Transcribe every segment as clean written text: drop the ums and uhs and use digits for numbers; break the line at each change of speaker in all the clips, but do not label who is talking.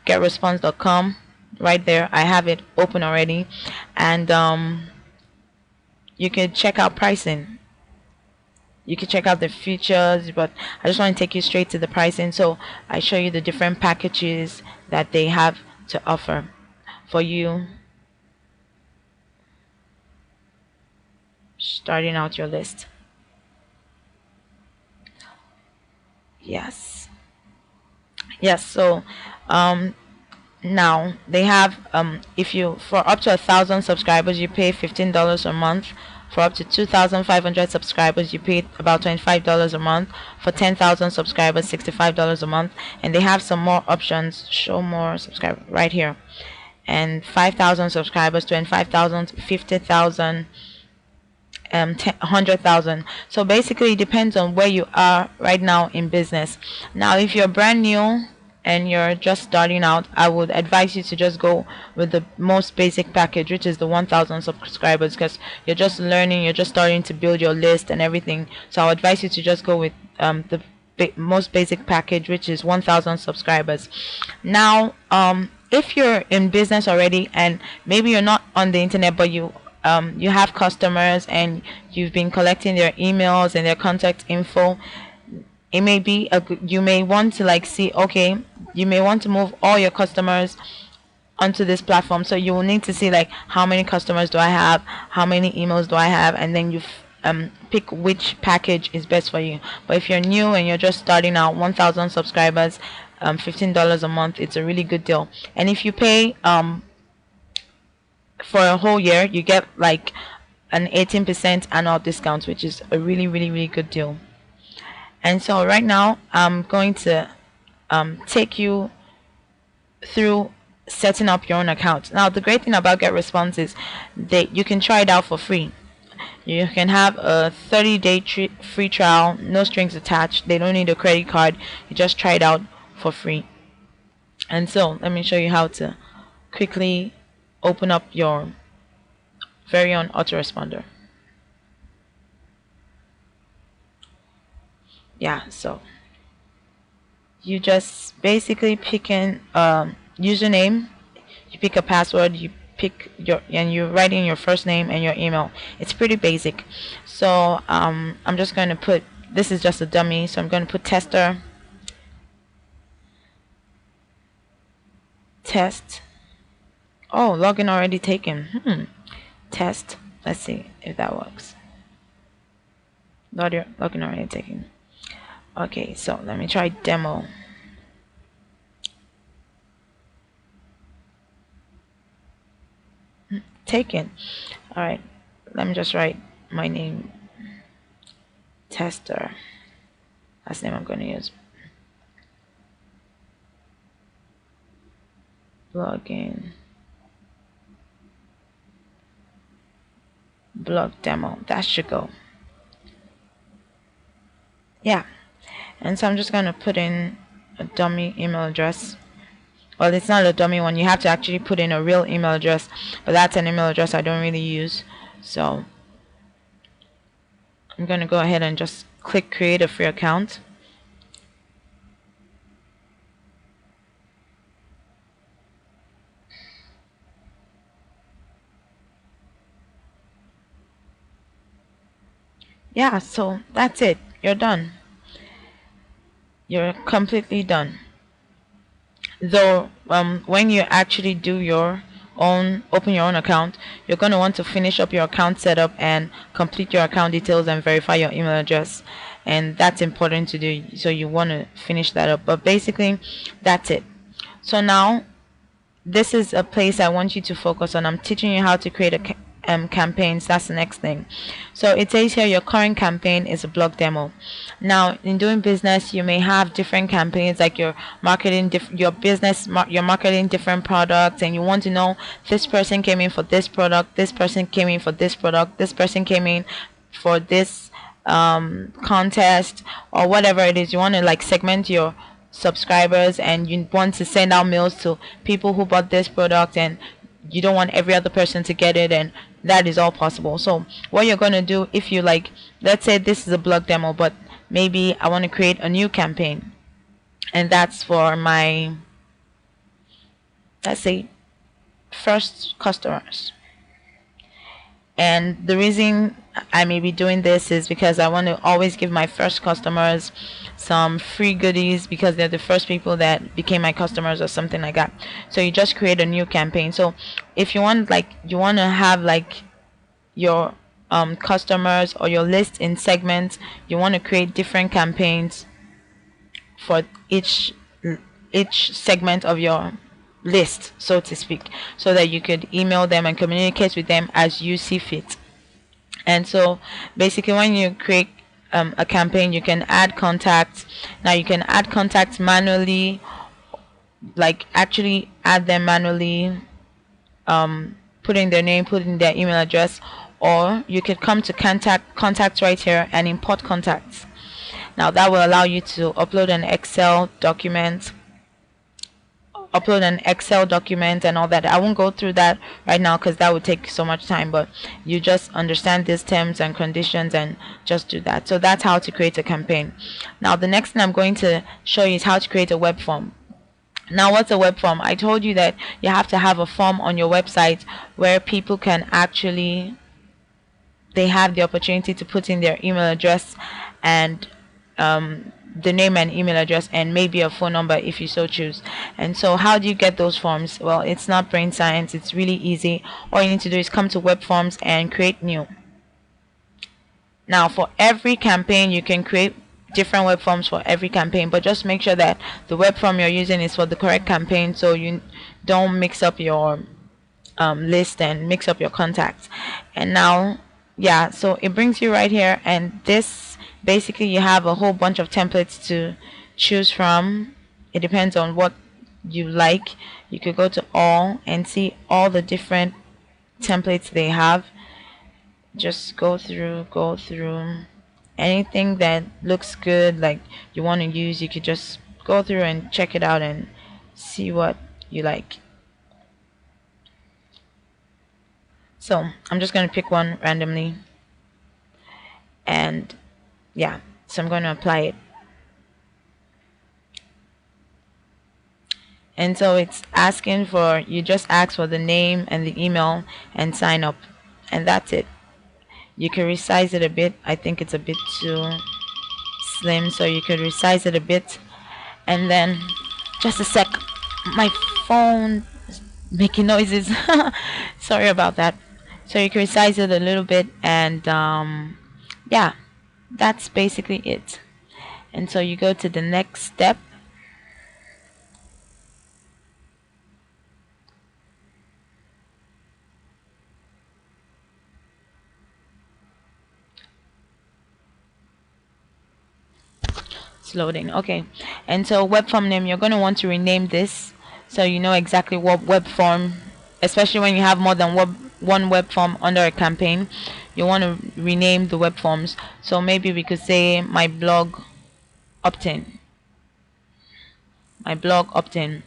GetResponse.com. Right there, I have it open already, and you can check out pricing. You can check out the features, but I just want to take you straight to the pricing. So I show you the different packages that they have to offer for you starting out your list. Yes. So now they have if you, for up to 1,000 subscribers, you pay $15 a month. For up to 2,500 subscribers, you pay about $25 a month. For 10,000 subscribers, $65 a month. And they have some more options. Show more subscribers right here. And 5,000 subscribers, 25,000, 50,000, 100,000. So basically, it depends on where you are right now in business. Now, if you're brand new and you're just starting out, I would advise you to just go with the most basic package, which is the 1,000 subscribers, because you're just learning, you're just starting to build your list and everything. So I advise you to just go with the most basic package, which is 1,000 subscribers. Now, if you're in business already and maybe you're not on the internet, but you have customers and you've been collecting their emails and their contact info, it may be you may want to see, okay, you may want to move all your customers onto this platform. So you will need to see how many customers do I have, how many emails do I have, and then you pick which package is best for you. But if you're new and you're just starting out, 1,000 subscribers, $15 a month, it's a really good deal. And if you pay for a whole year, you get an 18% annual discount, which is a really, really, really good deal. And so right now I'm going to take you through setting up your own account. Now, the great thing about GetResponse is that you can try it out for free. You can have a 30-day free trial, no strings attached. They don't need a credit card. You just try it out for free. And so let me show you how to quickly open up your very own autoresponder. Yeah, so you just basically pick an username, you pick a password, you pick and you write in your first name and your email. It's pretty basic. So I'm just going to put, this is just a dummy, so I'm going to put tester, test. Oh, login already taken. Test. Let's see if that works. Login already taken. Okay, so let me try demo. Taken. Alright, let me just write my name, tester. That's the name I'm going to use. Login. Blog demo. That should go. Yeah. And so I'm just going to put in a dummy email address. Well, it's not a dummy one. You have to actually put in a real email address. But that's an email address I don't really use. So I'm going to go ahead and just click create a free account. Yeah, so that's it. You're done. You're completely done. Though when you actually do your own, open your own account, you're going to want to finish up your account setup and complete your account details and verify your email address, and that's important to do. So you want to finish that up, but basically that's it. So now this is a place I want you to focus on. I'm teaching you how to create a campaigns. That's the next thing. So it says here your current campaign is a blog demo. Now, in doing business, you may have different campaigns, like you're marketing your business, you're marketing different products, and you want to know this person came in for this product, this person came in for this product, this person came in for this contest, or whatever it is. You want to segment your subscribers, and you want to send out mails to people who bought this product, and you don't want every other person to get it, and that is all possible. So what you're going to do, if you let's say this is a blog demo, but maybe I want to create a new campaign, and that's for my let's say first customers. And the reason I may be doing this is because I want to always give my first customers some free goodies because they're the first people that became my customers or something like that. So you just create a new campaign. So if you want, like, you want to have like your customers or your list in segments, you want to create different campaigns for each segment of your list, so to speak, so that you could email them and communicate with them as you see fit. And so basically when you create a campaign, you can add contacts. Now you can add contacts manually, like actually add them manually, putting their name, putting their email address, or you could come to contacts right here and import contacts. Now that will allow you to upload an Excel document and all that. I won't go through that right now because that would take so much time, but you just understand these terms and conditions and just do that. So that's how to create a campaign. Now the next thing I'm going to show you is how to create a web form. Now what's a web form? I told you that you have to have a form on your website where people can actually, they have the opportunity to put in their email address and the name and email address and maybe a phone number if you so choose. And so how do you get those forms? Well, it's not brain science, it's really easy. All you need to do is come to web forms and create new. Now for every campaign you can create different web forms for every campaign, but just make sure that the web form you're using is for the correct campaign, so you don't mix up your list and mix up your contacts. And now, yeah, so it brings you right here, and this basically you have a whole bunch of templates to choose from. It depends on what you like. You could go to all and see all the different templates they have. Just go through anything that looks good, like you want to use. You could just go through and check it out and see what you like. So I'm just going to pick one randomly, and yeah, so I'm going to apply it. And so it's asking for, you just ask for the name and the email and sign up, and that's it. You can resize it a bit. I think it's a bit too slim, so you could resize it a bit. And then just a sec, my phone is making noises. Sorry about that. So you can resize it a little bit, and yeah, that's basically it. And so you go to the next step. It's loading. Okay, and so web form name, you're going to want to rename this so you know exactly what web form, especially when you have more than one web form under a campaign, you want to rename the web forms. So maybe we could say my blog opt-in.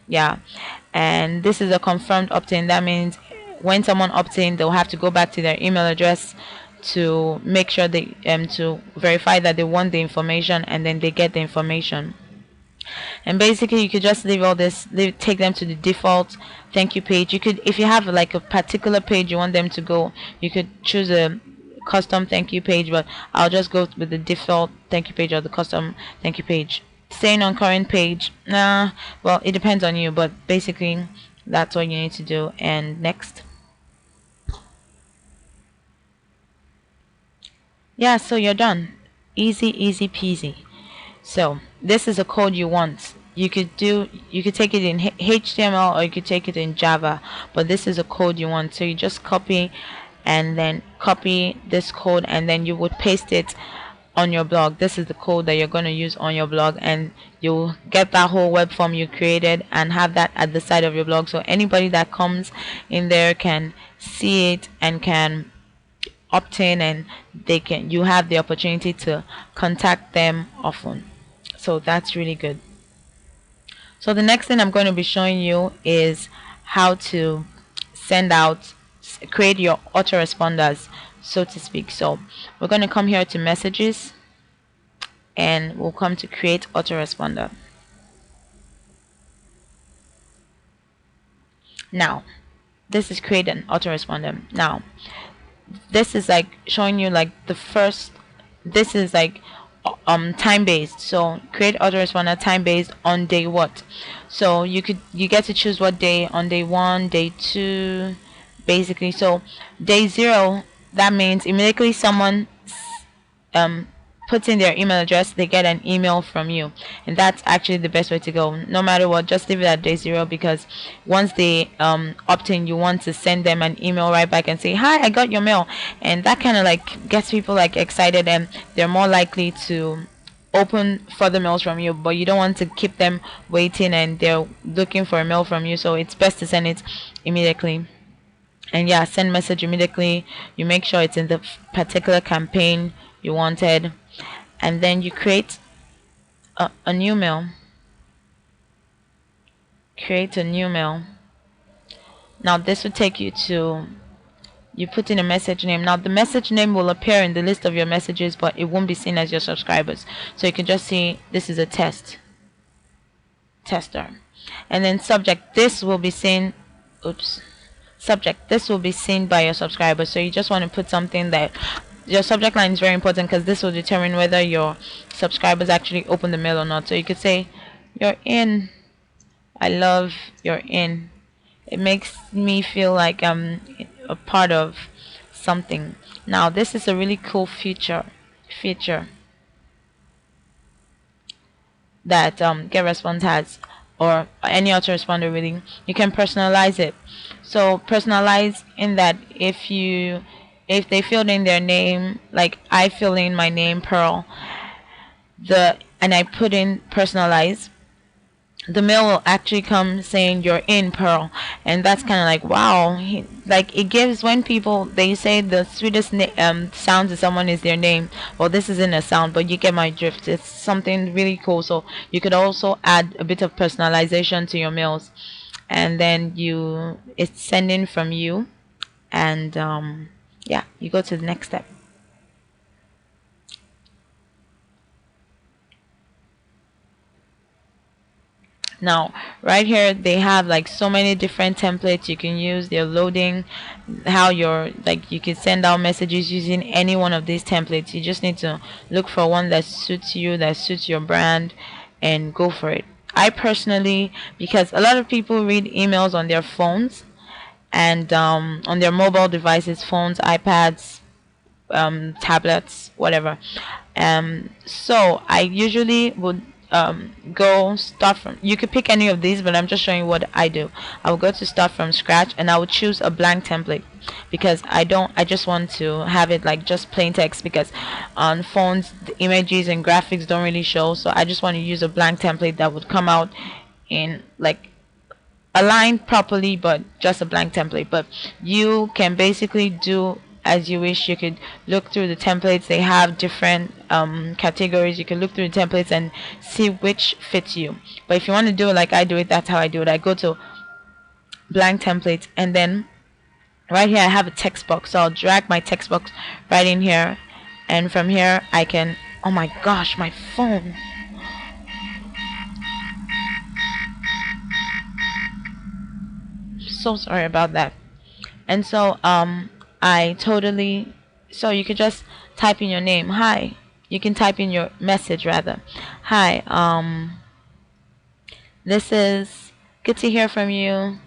Yeah, and this is a confirmed opt-in. That means when someone opts in, they'll have to go back to their email address to make sure they to verify that they want the information, and then they get the information. And basically you could just leave all this, take them to the default thank you page. You could, if you have like a particular page you want them to go, you could choose a custom thank you page, but I'll just go with the default thank you page or the custom thank you page. Staying on current page, well, it depends on you, but basically that's what you need to do. And next. Yeah, so you're done. Easy peasy. So this is a code you want. You could take it in HTML or you could take it in Java, but this is a code you want. So you just copy and then copy this code, and then you would paste it on your blog. This is the code that you're going to use on your blog, and you'll get that whole web form you created and have that at the side of your blog, so anybody that comes in there can see it and can opt in, and you have the opportunity to contact them often. So that's really good. So the next thing I'm going to be showing you is how to create your autoresponders, so to speak. So we're going to come here to messages, and we'll come to create autoresponder. Now this is create an autoresponder. Now this is like showing you like the first, this is like time based. So create autoresponder time based on day what. So you get to choose what day, on day 1, day 2, basically. So day 0, that means immediately someone um puts in their email address, they get an email from you. And that's actually the best way to go. No matter what, just leave it at day 0, because once they opt in, you want to send them an email right back and say, hi, I got your mail. And that kind of like gets people like excited, and they're more likely to open further mails from you. But you don't want to keep them waiting and they're looking for a mail from you, so it's best to send it immediately. And yeah, send message immediately. You make sure it's in the particular campaign you wanted, and then you create a new mail. Create a new mail. Now this will take you to, you put in a message name. Now the message name will appear in the list of your messages, but it won't be seen as your subscribers. So you can just see this is a tester. And then subject, this will be seen, subject, this will be seen by your subscribers. So you just want to put something that, your subject line is very important, because this will determine whether your subscribers actually open the mail or not. So you could say, you're in, I love you're in. It makes me feel like I'm a part of something. Now this is a really cool feature that GetResponse has, or any autoresponder really. You can personalize it. So personalize in that if they filled in their name, like I fill in my name, Pearl, and I put in personalize, the mail will actually come saying you're in, Pearl. And that's kind of like, wow, like it gives, when people, they say the sweetest sound to someone is their name. Well, this isn't a sound, but you get my drift. It's something really cool. So you could also add a bit of personalization to your mails, and then it's sending from you, and yeah, you go to the next step. Now right here they have like so many different templates you can use. They're loading how you're, like, you can send out messages using any one of these templates. You just need to look for one that suits you, that suits your brand, and go for it. I personally, because a lot of people read emails on their phones and on their mobile devices, phones, iPads, tablets, whatever. So I usually would go start from, you could pick any of these, but I'm just showing you what I do. I will go to start from scratch, and I would choose a blank template, because I just want to have it like just plain text, because on phones the images and graphics don't really show. So I just want to use a blank template that would come out in like aligned properly, but just a blank template. But you can basically do as you wish. You could look through the templates. They have different categories. You can look through the templates and see which fits you. But if you want to do it like I do it, that's how I do it. I go to blank templates, and then right here I have a text box. So I'll drag my text box right in here, and from here I can, oh my gosh, my phone. So sorry about that. And so so you could just type in your name. Hi, you can type in your message rather. Hi, this is good to hear from you.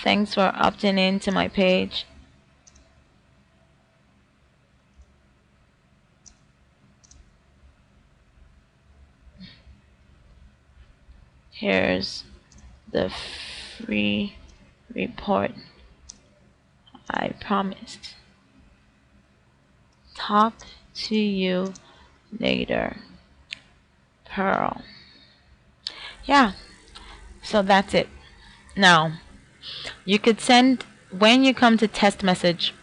Thanks for opting in to my page. Here's the free report I promised. Talk to you later, Pearl. Yeah, so that's it. Now you could send, when you come to test message,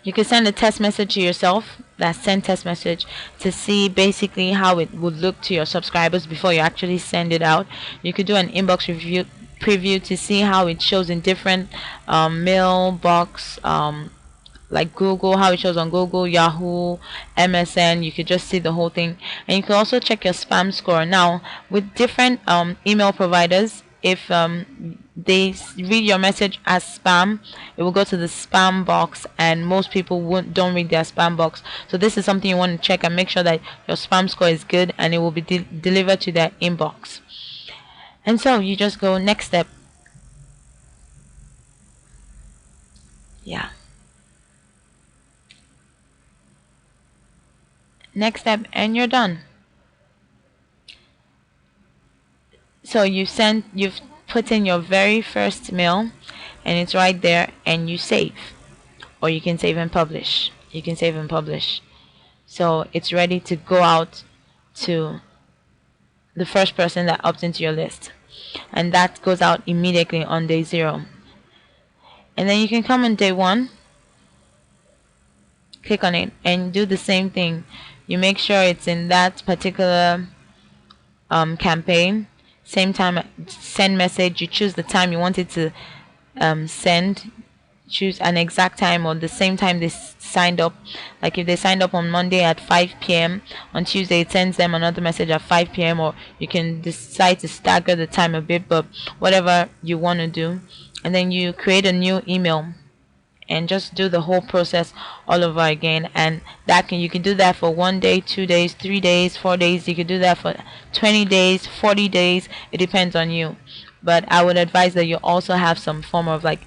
you could send a test message to yourself, that send test message, to see basically how it would look to your subscribers before you actually send it out. You could do an inbox review preview to see how it shows in different mailbox like Google, how it shows on Google, Yahoo, MSN. You could just see the whole thing, and you can also check your spam score. Now, with different email providers, if they read your message as spam, it will go to the spam box, and most people don't read their spam box. So this is something you want to check and make sure that your spam score is good, and it will be delivered to their inbox. And so you just go next step. Yeah. Next step, and you're done. So you've put in your very first mail, and it's right there, and you save, or you can save and publish. You can save and publish. So it's ready to go out to the first person that opts into your list, and that goes out immediately on day 0. And then you can come on day 1, click on it, and do the same thing. You make sure it's in that particular campaign. Same time, send message. You choose the time you want it to send. Choose an exact time or the same time they signed up. Like if they signed up on Monday at 5 p.m. on Tuesday, it sends them another message at 5 p.m. Or you can decide to stagger the time a bit, but whatever you want to do. And then you create a new email and just do the whole process all over again. And you can do that for 1 day, 2 days, 3 days, 4 days. You could do that for 20 days, 40 days. It depends on you. But I would advise that you also have some form of like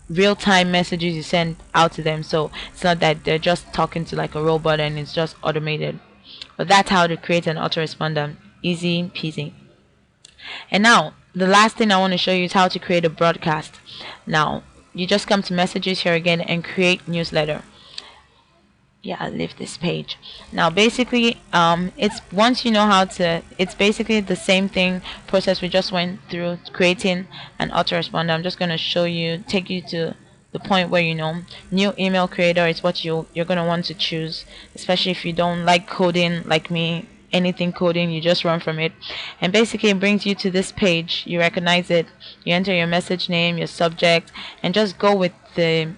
real-time messages you send out to them, so it's not that they're just talking to like a robot and it's just automated. But that's how to create an autoresponder. Easy peasy. And now the last thing I want to show you is how to create a broadcast. Now you just come to messages here again and create newsletter. Yeah, I'll leave this page. Now basically it's once you know how to, it's basically the same thing process we just went through creating an autoresponder. I'm just going to show you, take you to the point where you know new email creator is what you're going to want to choose, especially if you don't like coding like me. Anything coding, you just run from it. And basically it brings you to this page. You recognize it, you enter your message name, your subject, and just go with the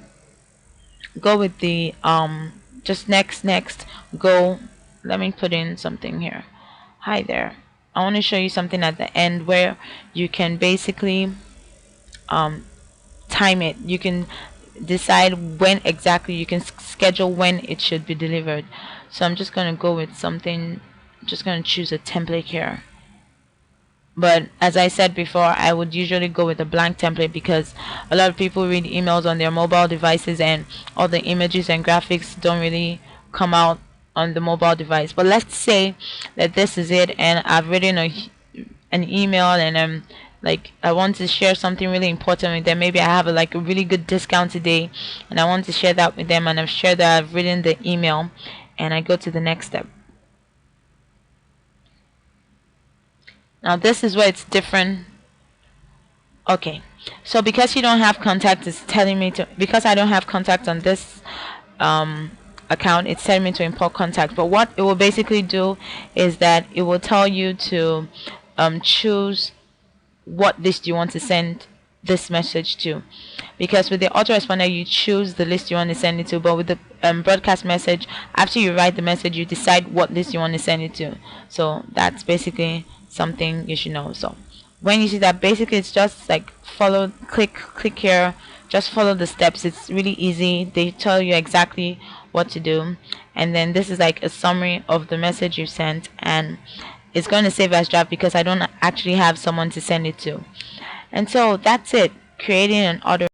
just next go. Let me put in something here. Hi there, I want to show you something at the end where you can basically time it. You can decide when exactly, you can schedule when it should be delivered. So I'm just going to go with something, just going to choose a template here. But as I said before, I would usually go with a blank template because a lot of people read emails on their mobile devices and all the images and graphics don't really come out on the mobile device. But let's say that this is it, and I've written an email, and like I want to share something really important with them. Maybe I have a really good discount today and I want to share that with them, and I've shared that, I've written the email, and I go to the next step. Now this is where it's different. Okay, so because you don't have contact, it's telling me to, because I don't have contact on this account, it's telling me to import contact. But what it will basically do is that it will tell you to choose what list you want to send this message to, because with the autoresponder you choose the list you want to send it to, but with the broadcast message, after you write the message, you decide what list you want to send it to. So that's basically something you should know. So when you see that, basically it's just like click here, just follow the steps. It's really easy. They tell you exactly what to do, and then this is like a summary of the message you sent, and it's going to save as draft because I don't actually have someone to send it to. And so that's it, creating an auto